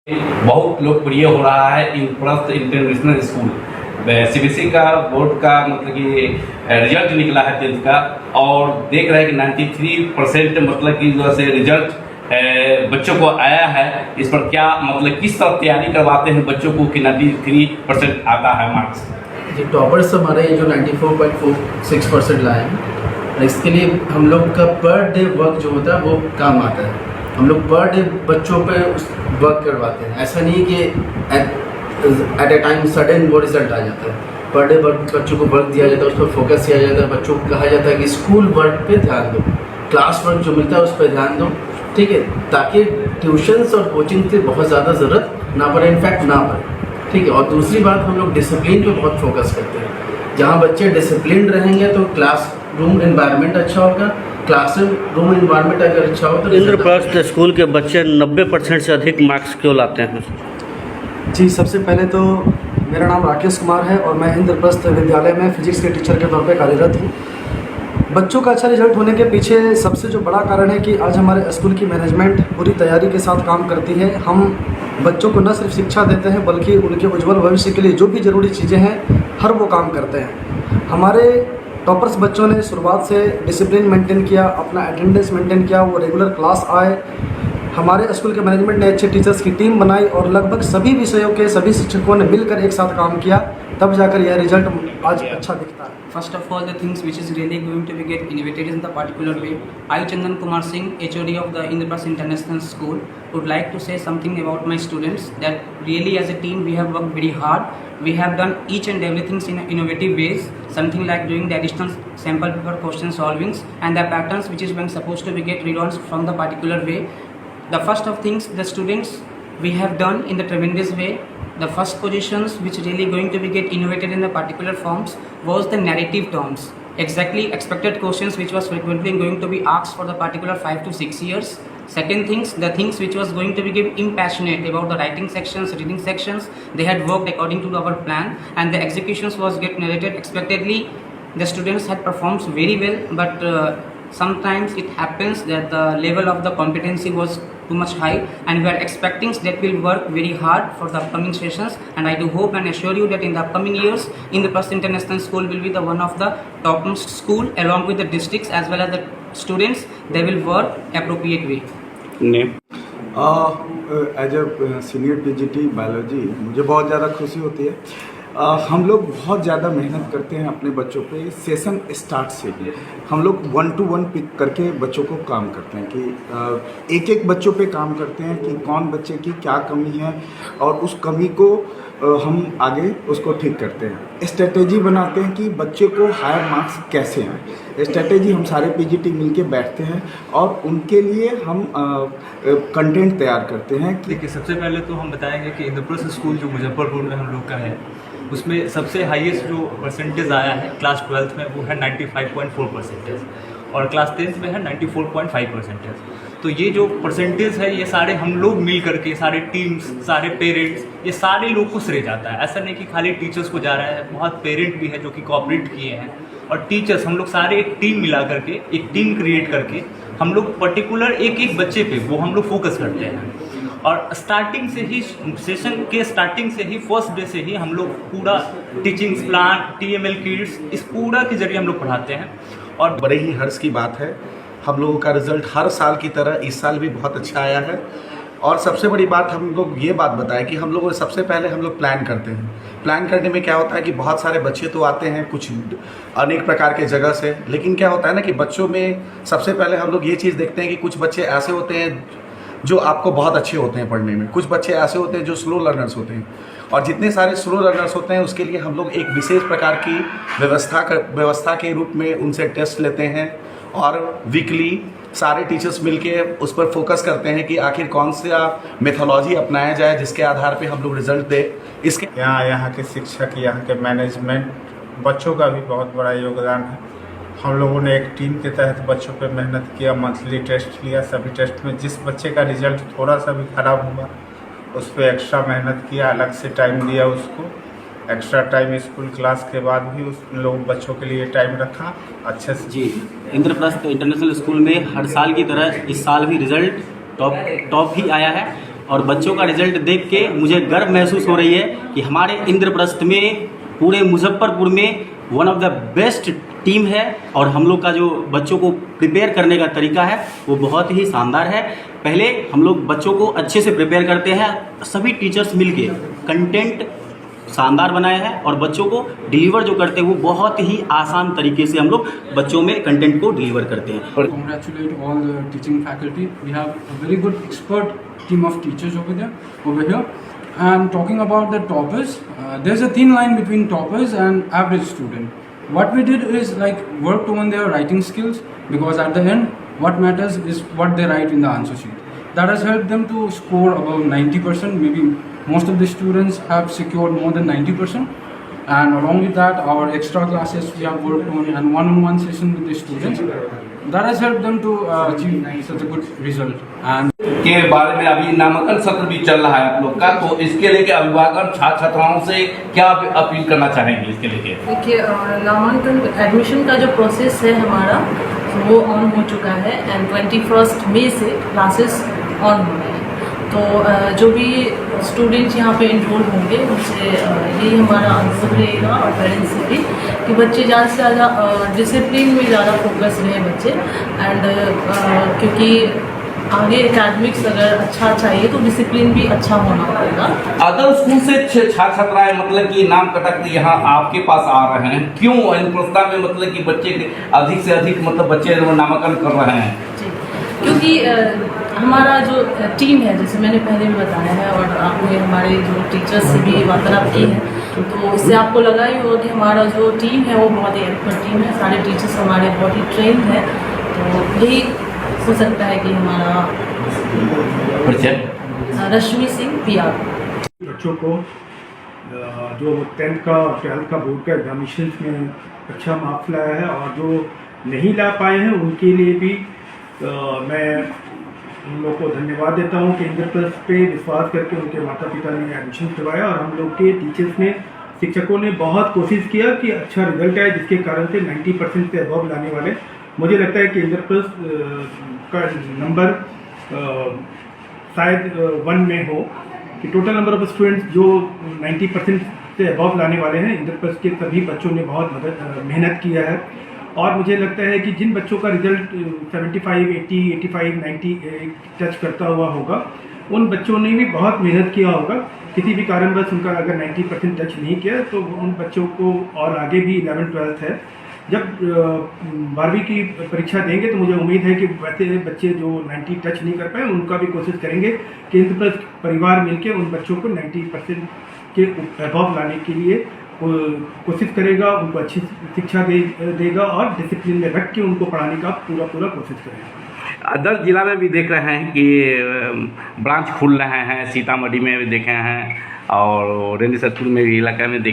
बहुत लोकप्रिय हो रहा है इंद्रप्रस्थ इंटरनेशनल स्कूल। सीबीएसई का बोर्ड का मतलब कि रिजल्ट निकला है 10th का, और देख रहे हैं कि 93% मतलब कि जो से रिजल्ट बच्चों को आया है। इस पर क्या मतलब किस तरह तैयारी करवाते हैं बच्चों को कि 93% आता है मार्क्स? जी, टॉपर्स हमारे जो 94.46% लाए हैं, इसके लिए हम लोग का पर डे वर्क जो होता है वो काम आता है। हम लोग पर डे बच्चों पे वर्क करवाते हैं। ऐसा नहीं कि एट ए टाइम सडन वो रिजल्ट आ जाता है। पर डे बच्चों को वर्क दिया जाता है, उस पर फोकस किया जाता है। बच्चों को कहा जाता है कि स्कूल वर्क पे ध्यान दो, क्लास वर्क जो मिलता है उस पर ध्यान दो, ठीक है, ताकि ट्यूशन्स और कोचिंग से बहुत ज़्यादा ज़रूरत ना पड़े, इनफैक्ट ना पड़े, ठीक है। और दूसरी बात, हम लोग डिसिप्लिन पे बहुत फोकस करते हैं। जहाँ बच्चे डिसिप्लिन रहेंगे तो क्लास रूम एनवायरनमेंट अच्छा होगा। क्लास रूम एनवायरनमेंट अगर अच्छा हो तो इंद्रप्रस्थ स्कूल के बच्चे 90% से अधिक मार्क्स क्यों लाते हैं? जी, सबसे पहले तो मेरा नाम राकेश कुमार है और मैं इंद्रप्रस्थ विद्यालय में फिजिक्स के टीचर के तौर पे कार्यरत हूँ। बच्चों का अच्छा रिजल्ट होने के पीछे सबसे जो बड़ा कारण है कि आज हमारे स्कूल की मैनेजमेंट पूरी तैयारी के साथ काम करती है। हम बच्चों को न सिर्फ शिक्षा देते हैं बल्कि उनके उज्जवल भविष्य के लिए जो भी ज़रूरी चीज़ें हैं हर वो काम करते हैं। हमारे टॉपर्स बच्चों ने शुरुआत से डिसिप्लिन मेंटेन किया, अपना अटेंडेंस मेंटेन किया, वो रेगुलर क्लास आए। हमारे स्कूल के मैनेजमेंट ने अच्छे टीचर्स की टीम बनाई और लगभग सभी विषयों के सभी शिक्षकों ने मिलकर एक साथ काम किया, तब जाकर यह रिजल्ट आज अच्छा दिखता है। First of all, the things which is really going to be get innovated in the particular way, I, Chandan Kumar Singh, HOD of the Indraprasth International School, would like to say something about my students that really as a team we have worked very hard. We have done each and everything in innovative ways, something like doing the additional sample paper question solvings and the patterns which is being supposed to be get read from the particular way. The first of things, the students we have done in the tremendous way. The first positions which really going to be get innovated in the particular forms was the narrative terms. Exactly expected questions which was frequently going to be asked for the particular 5 to 6 years. Second things, the things which was going to be give impassionate about the writing sections, reading sections, they had worked according to our plan and the executions was get narrated expectedly. The students had performed very well, but sometimes it happens that the level of the competency was too much high and we are expecting that we'll work very hard for the upcoming sessions, and I do hope and assure you that in the upcoming years Indraprasth International School will be the one of the topmost school along with the districts as well as the students. They will work appropriate way. Name? As a senior PGT biology मुझे बहुत ज़्यादा खुशी होती है। हम लोग बहुत ज़्यादा मेहनत करते हैं अपने बच्चों पे। सेशन स्टार्ट से ही हम लोग 1 to 1 पिक करके बच्चों को काम करते हैं कि एक एक बच्चों पे काम करते हैं कि कौन बच्चे की क्या कमी है और उस कमी को हम आगे उसको ठीक करते हैं। स्ट्रेटेजी बनाते हैं कि बच्चे को हायर मार्क्स कैसे आए। स्ट्रेटेजी हम सारे पीजीटी मिलके बैठते हैं और उनके लिए हम कंटेंट तैयार करते हैं। देखिए, सबसे पहले तो हम बताएंगे कि इंद्रप्रस्थ स्कूल जो मुजफ्फरपुर में हम लोग का है उसमें सबसे हाईएस्ट जो परसेंटेज आया है क्लास 12th में वो है 95.4% और क्लास 10th में है 94.5%। तो ये जो परसेंटेज है ये सारे हम लोग मिल करके, सारे टीम्स, सारे पेरेंट्स, ये सारे लोग को श्रेय जाता है। ऐसा नहीं कि खाली टीचर्स को जा रहा है, बहुत पेरेंट भी है जो कि कोऑपरेट किए हैं और टीचर्स, हम लोग सारे एक टीम मिला करके, एक टीम क्रिएट करके हम लोग पर्टिकुलर एक एक बच्चे पे वो हम लोग फोकस करते हैं। और स्टार्टिंग से ही, सेशन के स्टार्टिंग से ही, फर्स्ट डे से ही हम लोग पूरा टीचिंग प्लान, TML किट्स, इस पूरा के जरिए हम लोग पढ़ाते हैं। और बड़े ही हर्ष की बात है, हम लोगों का रिज़ल्ट हर साल की तरह इस साल भी बहुत अच्छा आया है। और सबसे बड़ी बात हम लोग ये बात बताएं कि हम लोग सबसे पहले हम लोग प्लान करते हैं। प्लान करने में क्या होता है कि बहुत सारे बच्चे तो आते हैं कुछ अनेक प्रकार के जगह से, लेकिन क्या होता है ना कि बच्चों में सबसे पहले हम लोग ये चीज़ देखते हैं कि कुछ बच्चे ऐसे होते हैं जो आपको बहुत अच्छे होते हैं पढ़ने में, कुछ बच्चे ऐसे होते हैं जो स्लो लर्नर्स होते हैं। और जितने सारे स्लो लर्नर्स होते हैं उसके लिए हम लोग एक विशेष प्रकार की व्यवस्था के रूप में उनसे टेस्ट लेते हैं और वीकली सारे टीचर्स मिलके उस पर फोकस करते हैं कि आखिर कौन सा मेथोलॉजी अपनाया जाए जिसके आधार पे हम लोग रिजल्ट दे। इसके यहाँ के शिक्षक, यहाँ के मैनेजमेंट, बच्चों का भी बहुत बड़ा योगदान है। हम लोगों ने एक टीम के तहत बच्चों पे मेहनत किया, मंथली टेस्ट लिया। सभी टेस्ट में जिस बच्चे का रिजल्ट थोड़ा सा भी ख़राब हुआ उस पर एक्स्ट्रा मेहनत किया, अलग से टाइम दिया उसको, एक्स्ट्रा टाइम स्कूल क्लास के बाद भी उस लोग बच्चों के लिए टाइम रखा अच्छे से। जी, इंद्रप्रस्थ इंटरनेशनल स्कूल में हर साल की तरह इस साल भी रिजल्ट टॉप ही आया है और बच्चों का रिजल्ट देख के मुझे गर्व महसूस हो रही है कि हमारे इंद्रप्रस्थ में पूरे मुजफ्फरपुर में one of the best team है और हम लोग का जो बच्चों को प्रिपेयर करने का तरीका है वो बहुत ही शानदार है। पहले हम लोग बच्चों को अच्छे से प्रिपेयर करते हैं, सभी टीचर्स मिलके कंटेंट शानदार बनाए हैं और बच्चों को डिलीवर जो करते हैं वो बहुत ही आसान तरीके से हम लोग बच्चों में कंटेंट को डिलीवर करते हैं। Congratulate all the teaching faculty. We have a very good expert team of teachers over here. And talking about the toppers, there's a thin line between toppers and average student. What we did is like worked on their writing skills, because at the end what matters is what they write in the answer sheet. That has helped them to score above 90%. Maybe most of the students have secured more than 90%. And along with that, our extra classes we have worked on and one-on-one session with the students. That has helped them to achieve such a good result. And के बारे में अभी नामांकन सत्र भी चल रहा है आप लोग का, तो इसके लेके अभिभावक छात्र छात्राओं से क्या अपील करना चाहेंगे इसके लेके? देखिए, नामांकन एडमिशन का जो प्रोसेस है हमारा वो ऑन हो चुका है एंड 21 मई से क्लासेस ऑन हो गए हैं। तो जो भी स्टूडेंट्स यहाँ पे इनरोल होंगे उनसे यही हमारा अनुरोध रहेगा और पेरेंट्स से भी कि बच्चे ज़्यादा से ज़्यादा डिसिप्लिन में ज़्यादा फोकस रहे बच्चे एंड क्योंकि आगे एकेडमिक्स अगर अच्छा चाहिए तो डिसिप्लिन भी अच्छा होना पड़ेगा। अदर स्कूल से छात्र छात्राएं मतलब कि नाम कटक यहाँ आपके पास आ रहे हैं, क्यों इंद्रप्रस्थ में मतलब कि बच्चे अधिक से अधिक मतलब बच्चे नामांकन कर रहे हैं? जी, क्योंकि हमारा जो टीम है, जैसे मैंने पहले भी बताया है और आपने हमारे जो टीचर्स से भी वार्तालाप की है, तो इससे आपको लगा ही होगा कि हमारा जो टीम है वो बहुत ही एक्सपर्ट टीम है। सारे टीचर्स हमारे बहुत ही ट्रेंड हैं, तो यही हो सकता है कि हमारा रश्मि सिंह PR। बच्चों को जो 10th का 12th का बोर्ड का एग्जामिनेशन में अच्छा मार्क्स लाया है और जो नहीं ला पाए हैं उनके लिए भी मैं उन लोग को धन्यवाद देता हूं कि इंद्रप्रस्थ पे विश्वास करके उनके माता पिता ने एडमिशन करवाया और हम लोग के टीचर्स ने, शिक्षकों ने बहुत कोशिश किया कि अच्छा रिजल्ट आए, जिसके कारण से 90% से अबव लाने वाले, मुझे लगता है कि इंद्रप्रस्थ का नंबर शायद 1 में हो कि टोटल नंबर ऑफ स्टूडेंट्स जो 90% से अबव लाने वाले हैं, इंद्रप्रस्थ के सभी बच्चों ने बहुत मेहनत किया है। और मुझे लगता है कि जिन बच्चों का रिजल्ट 75, 80, 85, 90 टच करता हुआ होगा, उन बच्चों ने भी बहुत मेहनत किया होगा। किसी भी कारणवश उनका अगर 90% टच नहीं किया तो उन बच्चों को, और आगे भी 11th 12th है, जब 12वीं की परीक्षा देंगे तो मुझे उम्मीद है कि वैसे बच्चे जो 90 टच नहीं कर पाए उनका भी कोशिश करेंगे कि इंद्रप्रस्थ परिवार मिलकर उन बच्चों को 90% के अबव लाने के लिए कोशिश करेगा, उनको अच्छी शिक्षा देगा और डिसिप्लिन में रख के उनको पढ़ाने का पूरा कोशिश करेगा। अदर जिला में भी देख रहे हैं कि ब्रांच खुल रहे हैं, सीतामढ़ी में भी देखे हैं और रेंडी सतपुर में भी इलाका में देखे